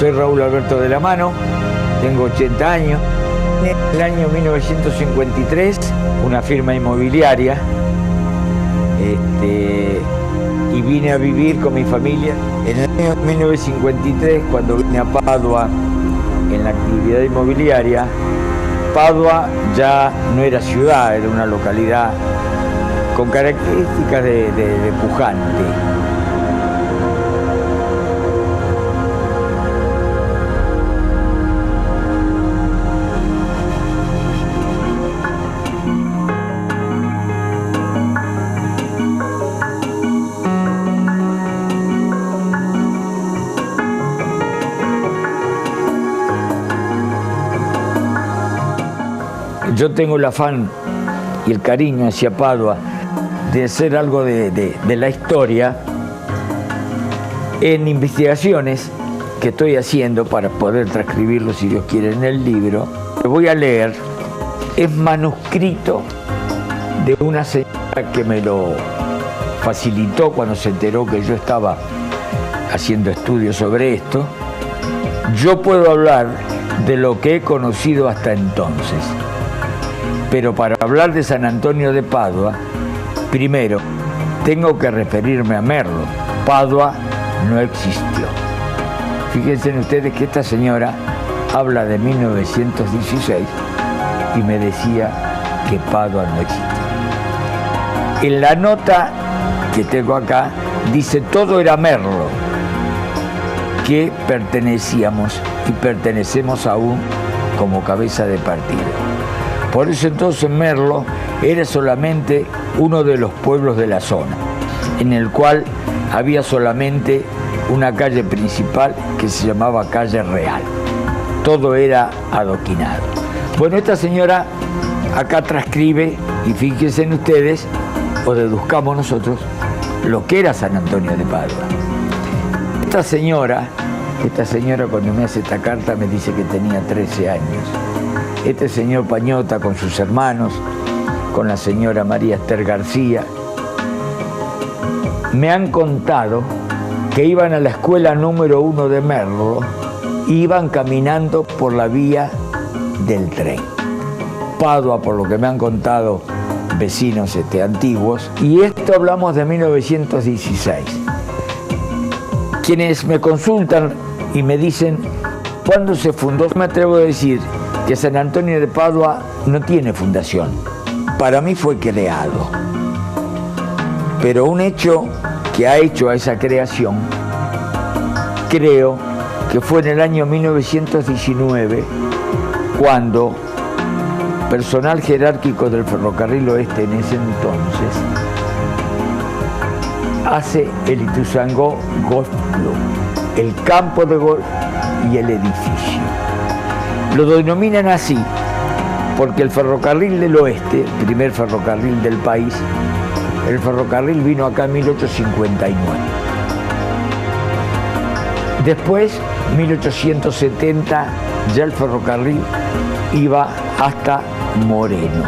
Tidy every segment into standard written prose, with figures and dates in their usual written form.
Soy Raúl Alberto de la Mano, tengo 80 años. En el año 1953, una firma inmobiliaria, y vine a vivir con mi familia. En el año 1953, cuando vine a Padua en la actividad inmobiliaria, Padua ya no era ciudad, era una localidad con características de pujante. Yo tengo el afán y el cariño hacia Padua de hacer algo de la historia en investigaciones que estoy haciendo para poder transcribirlo, si Dios quiere, en el libro. Lo voy a leer, es manuscrito de una señora que me lo facilitó cuando se enteró que yo estaba haciendo estudios sobre esto. Yo puedo hablar de lo que he conocido hasta entonces. Pero para hablar de San Antonio de Padua, primero tengo que referirme a Merlo. Padua no existió. Fíjense ustedes que esta señora habla de 1916 y me decía que Padua no existía. En la nota que tengo acá dice todo era Merlo, que pertenecíamos y pertenecemos aún como cabeza de partido. Por eso entonces Merlo era solamente uno de los pueblos de la zona, en el cual había solamente una calle principal que se llamaba Calle Real. Todo era adoquinado. Bueno, esta señora acá transcribe, y fíjense en ustedes, o deduzcamos nosotros, lo que era San Antonio de Padua. Esta señora cuando me hace esta carta me dice que tenía 13 años. Este señor Pañota con sus hermanos, con la señora María Esther García, me han contado que iban a la escuela número 1 de Merlo, iban caminando por la vía del tren. Padua, por lo que me han contado vecinos antiguos, y esto hablamos de 1916. Quienes me consultan y me dicen, ¿cuándo se fundó? Me atrevo a decir que San Antonio de Padua no tiene fundación. Para mí fue creado. Pero un hecho que ha hecho a esa creación, creo que fue en el año 1919, cuando personal jerárquico del Ferrocarril Oeste en ese entonces hace el Ituzaingó Golf Club, el campo de golf y el edificio. Lo denominan así porque el Ferrocarril del Oeste, el primer ferrocarril del país, el ferrocarril vino acá en 1859. Después, 1870, ya el ferrocarril iba hasta Moreno.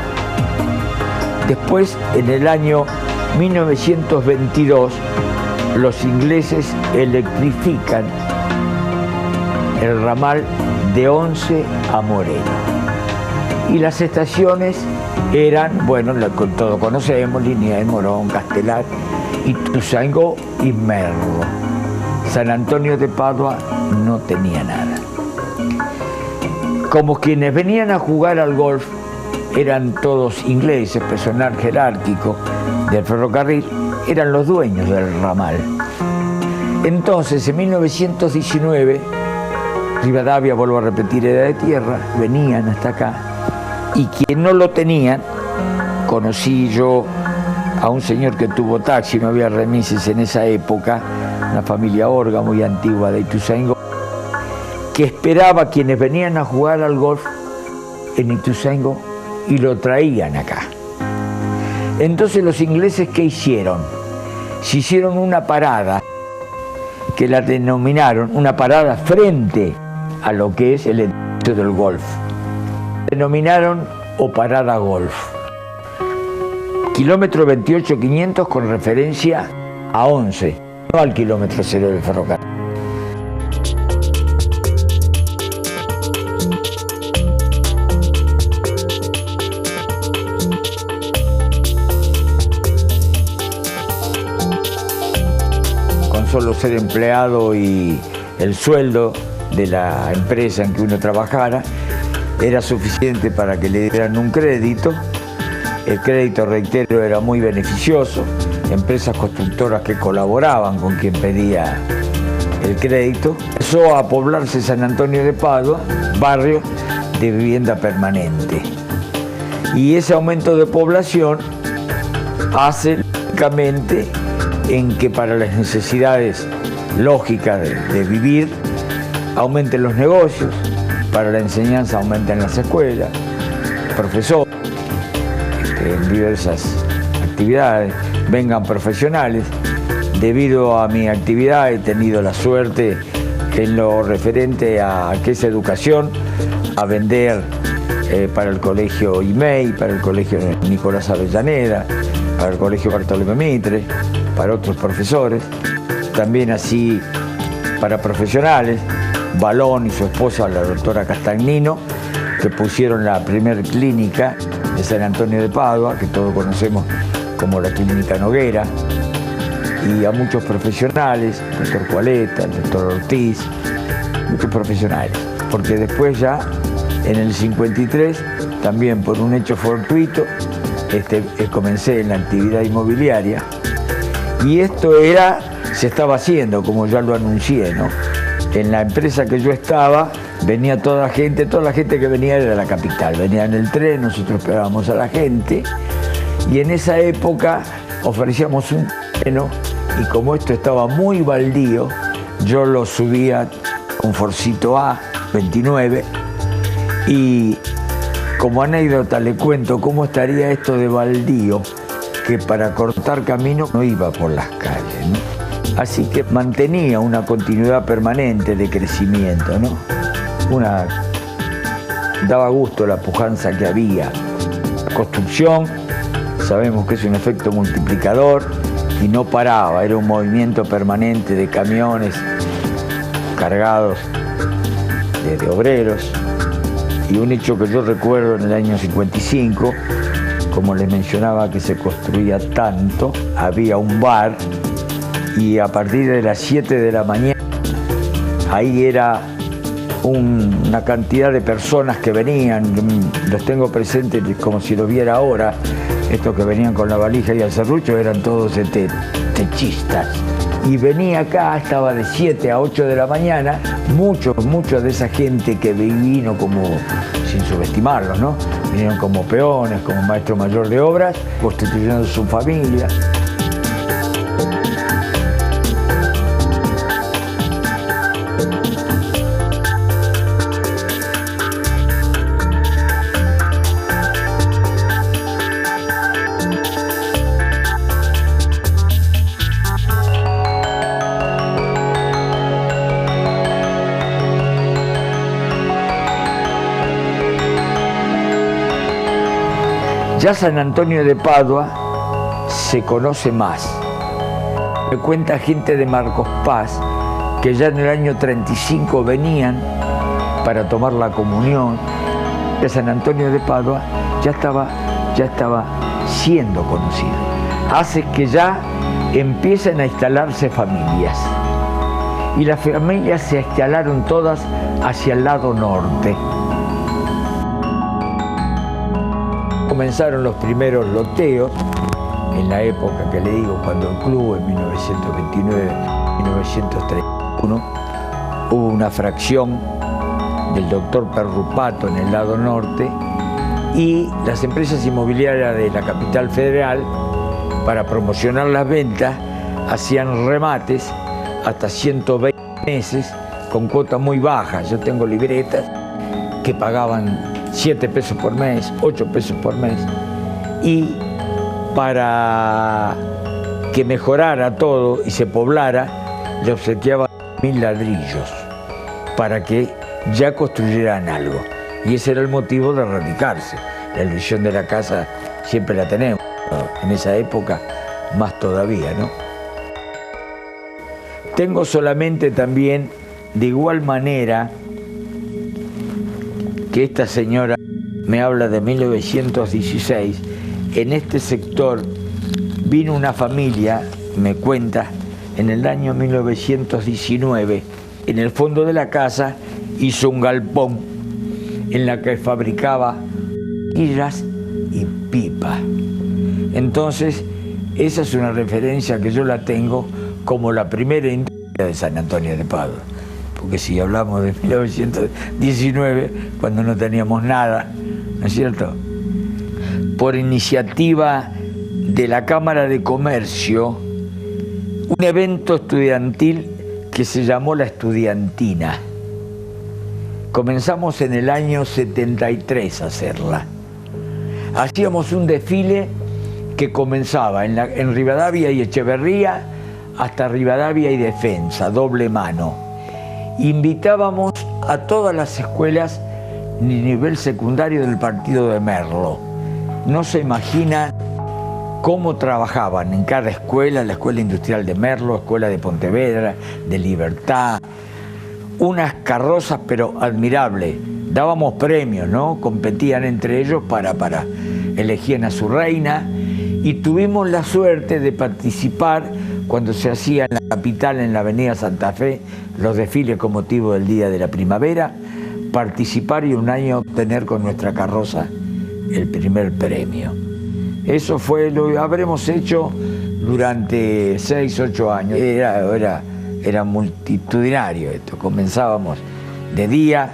Después, en el año 1922, los ingleses electrifican el ramal de Once a Moreno. Y las estaciones eran, bueno, todos conocemos, Liniers, Morón, Castelar, Ituzaingó y Merlo. San Antonio de Padua no tenía nada. Como quienes venían a jugar al golf eran todos ingleses, personal jerárquico del ferrocarril, eran los dueños del ramal. Entonces, en 1919, Rivadavia, vuelvo a repetir, era de tierra, venían hasta acá, y quien no lo tenían, conocí yo a un señor que tuvo taxi, no había remises en esa época, una familia Orga muy antigua de Ituzaingó, que esperaba a quienes venían a jugar al golf en Ituzaingó y lo traían acá. Entonces los ingleses, ¿qué hicieron? Se hicieron una parada, que la denominaron una parada frente a lo que es el edificio del golf. Denominaron o parada golf. Kilómetro 28.500 con referencia a 11, no al kilómetro 0 del ferrocarril. solo ser empleado y el sueldo de la empresa en que uno trabajara era suficiente para que le dieran un crédito. El crédito, reitero, era muy beneficioso. Empresas constructoras que colaboraban con quien pedía el crédito. Empezó a poblarse San Antonio de Padua, barrio de vivienda permanente. Y ese aumento de población hace lógicamente en que para las necesidades lógicas de vivir aumenten los negocios, para la enseñanza aumenten las escuelas, profesores, en diversas actividades, vengan profesionales. Debido a mi actividad he tenido la suerte en lo referente a que es educación, a vender para el colegio IMEI, para el colegio Nicolás Avellaneda, para el colegio Bartolomé Mitre, para otros profesores, también así para profesionales, Balón y su esposa, la doctora Castagnino, que pusieron la primer clínica de San Antonio de Padua, que todos conocemos como la Clínica Noguera, y a muchos profesionales, el doctor Cualeta, el doctor Ortiz, muchos profesionales, porque después ya en el 53, también por un hecho fortuito, comencé en la actividad inmobiliaria, y esto se estaba haciendo, como ya lo anuncié, ¿no? En la empresa que yo estaba, venía toda la gente que venía era de la capital, venía en el tren, nosotros esperábamos a la gente, y en esa época ofrecíamos un terreno, y como esto estaba muy baldío, yo lo subía con Forcito A, 29, y como anécdota le cuento cómo estaría esto de baldío, que para cortar camino no iba por las calles, ¿no? Así que mantenía una continuidad permanente de crecimiento, ¿no? Daba gusto la pujanza que había. La construcción, sabemos que es un efecto multiplicador y no paraba, era un movimiento permanente de camiones cargados de obreros. Y un hecho que yo recuerdo en el año 55, como les mencionaba que se construía tanto, había un bar y a partir de las 7 de la mañana, ahí era una cantidad de personas que venían, los tengo presentes como si los viera ahora, estos que venían con la valija y el serrucho eran todos techistas. Y venía acá, estaba de 7 a 8 de la mañana, muchos de esa gente que vino como, sin subestimarlos, ¿no? Vinieron como peones, como maestro mayor de obras, constituyendo su familia. Ya San Antonio de Padua se conoce más. Me cuenta gente de Marcos Paz que ya en el año 35 venían para tomar la comunión. Que San Antonio de Padua ya estaba siendo conocido. Hace que ya empiecen a instalarse familias. Y las familias se instalaron todas hacia el lado norte. Comenzaron los primeros loteos, en la época que le digo, cuando el club en 1929-1931 hubo una fracción del doctor Perrupato en el lado norte y las empresas inmobiliarias de la capital federal, para promocionar las ventas, hacían remates hasta 120 meses con cuotas muy bajas. Yo tengo libretas que pagaban 7 pesos por mes, 8 pesos por mes, y para que mejorara todo y se poblara, le obsequiaban 1000 ladrillos para que ya construyeran algo. Y ese era el motivo de radicarse. La ilusión de la casa siempre la tenemos, en esa época más todavía, ¿no? Tengo solamente también, de igual manera, que esta señora me habla de 1916, en este sector vino una familia, me cuenta, en el año 1919, en el fondo de la casa, hizo un galpón en la que fabricaba guillas y pipas. Entonces, esa es una referencia que yo la tengo como la primera industria de San Antonio de Padua. Porque si hablamos de 1919, cuando no teníamos nada, ¿no es cierto? Por iniciativa de la Cámara de Comercio, un evento estudiantil que se llamó la Estudiantina. Comenzamos en el año 73 a hacerla. Hacíamos un desfile que comenzaba en Rivadavia y Echeverría hasta Rivadavia y Defensa, doble mano. Invitábamos a todas las escuelas de nivel secundario del partido de Merlo. No se imagina cómo trabajaban en cada escuela, la Escuela Industrial de Merlo, Escuela de Pontevedra, de Libertad. Unas carrozas, pero admirables. Dábamos premios, ¿no? Competían entre ellos para elegían a su reina. Y tuvimos la suerte de participar cuando se hacía en la capital, en la avenida Santa Fe, los desfiles con motivo del Día de la Primavera, participar y un año obtener con nuestra carroza el primer premio. Eso fue lo habremos hecho durante 6, 8 años. Era multitudinario esto. Comenzábamos de día,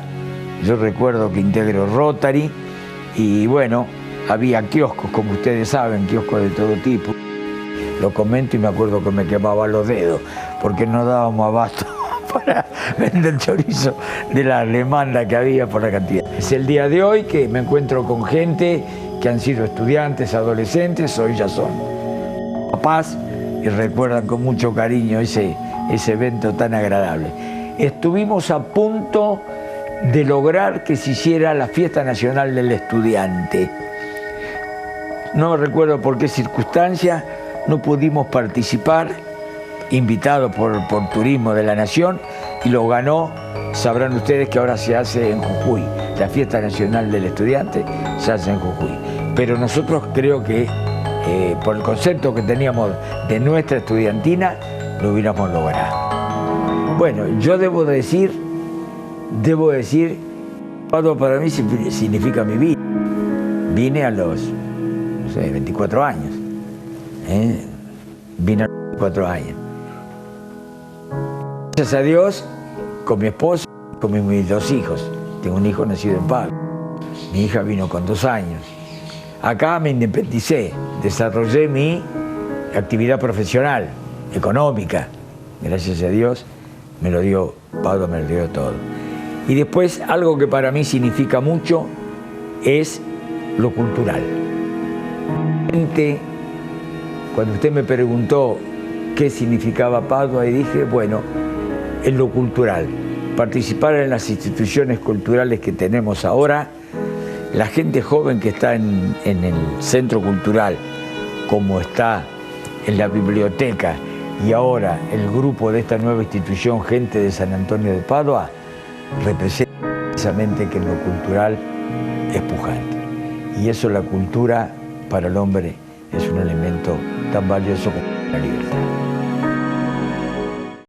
yo recuerdo que integro Rotary, y bueno, había kioscos, como ustedes saben, kioscos de todo tipo. Lo comento y me acuerdo que me quemaba los dedos, porque no dábamos abasto para vender chorizo de la demanda que había por la cantidad. Es el día de hoy que me encuentro con gente que han sido estudiantes, adolescentes, hoy ya son papás y recuerdan con mucho cariño ese evento tan agradable. Estuvimos a punto de lograr que se hiciera la Fiesta Nacional del Estudiante. No recuerdo por qué circunstancia no pudimos participar, invitados por Turismo de la Nación, y lo ganó, sabrán ustedes que ahora se hace en Jujuy. La Fiesta Nacional del Estudiante se hace en Jujuy. Pero nosotros creo que por el concepto que teníamos de nuestra estudiantina, lo hubiéramos logrado. Bueno, yo debo decir, Padua para mí significa mi vida. Vine a los, no sé, 24 años. Vine a los 24 años. Gracias a Dios, con mi esposa, con mis 2 hijos. Tengo un hijo nacido en Padua. Mi hija vino con 2 años. Acá me independicé, desarrollé mi actividad profesional, económica. Gracias a Dios, me lo dio Padua, me lo dio todo. Y después, algo que para mí significa mucho es lo cultural. Cuando usted me preguntó qué significaba Padua, y dije, bueno, es lo cultural. Participar en las instituciones culturales que tenemos ahora, la gente joven que está en el centro cultural, como está en la biblioteca, y ahora el grupo de esta nueva institución, Gente de San Antonio de Padua, representa precisamente que en lo cultural es pujante. Y eso, la cultura, para el hombre, es un elemento tan valioso como la libertad.